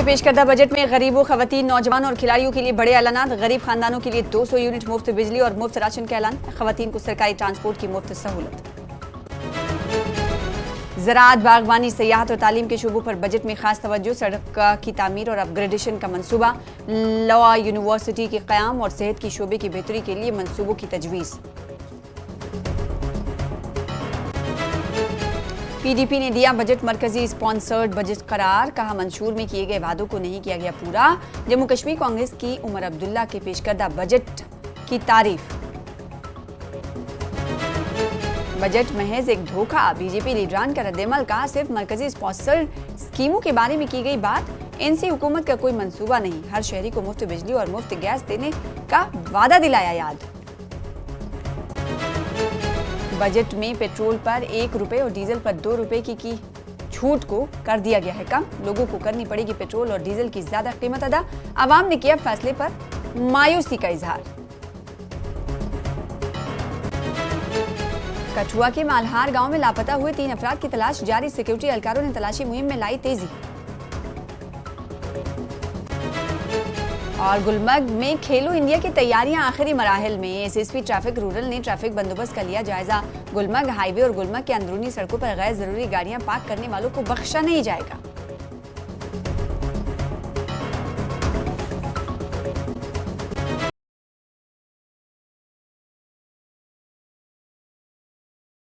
पेश करदा बजट में गरीबों, खवातीन, नौजवान और खिलाड़ियों के लिए बड़े ऐलानात। गरीब खानदानों के लिए 200 यूनिट मुफ्त बिजली और मुफ्त राशन का ऐलान। खवातीन को सरकारी ट्रांसपोर्ट की मुफ्त सहूलत। ज़राअत, बागवानी, सियाहत और तालीम के शोबों पर बजट में खास तवज्जो। सड़क की तामीर और अपग्रेडेशन का मनसूबा। लॉ यूनिवर्सिटी के क़याम और सेहत की शोबे की बेहतरी के लिए मनसूबों की तजवीज़। पीडीपी ने दिया बजट मरकजी स्पॉन्सर्ड बजट करार। कहा मंशूर में किए गए वादों को नहीं किया गया पूरा। जम्मू कश्मीर कांग्रेस की उमर अब्दुल्ला के पेश करदा बजट की तारीफ। बजट महज एक धोखा। बीजेपी लीडरान का रद्देमल। कहा सिर्फ मरकजी स्पॉन्सर्ड स्कीमों के बारे में की गई बात। एनसी हुकूमत का कोई मंसूबा नहीं। हर शहरी को मुफ्त बिजली और मुफ्त गैस देने का वादा दिलाया याद। बजट में पेट्रोल पर 1 रुपए और डीजल पर 2 रुपए की छूट को कर दिया गया है कम। लोगों को करनी पड़ेगी पेट्रोल और डीजल की ज्यादा कीमत अदा। आवाम ने किया फैसले पर मायूसी का इजहार। कठुआ के मालहार गांव में लापता हुए 3 अफराद की तलाश जारी। सिक्योरिटी एहलकारों ने तलाशी मुहिम में लाई तेजी। और गुलमर्ग में खेलो इंडिया की तैयारियां आखिरी मराहिल में। एसएसपी ट्रैफिक रूरल ने ट्रैफिक बंदोबस्त का लिया जायजा। गुलमर्ग हाईवे और गुलमर्ग के अंदरूनी सड़कों पर गैर जरूरी गाड़ियां पार्क करने वालों को बख्शा नहीं जाएगा।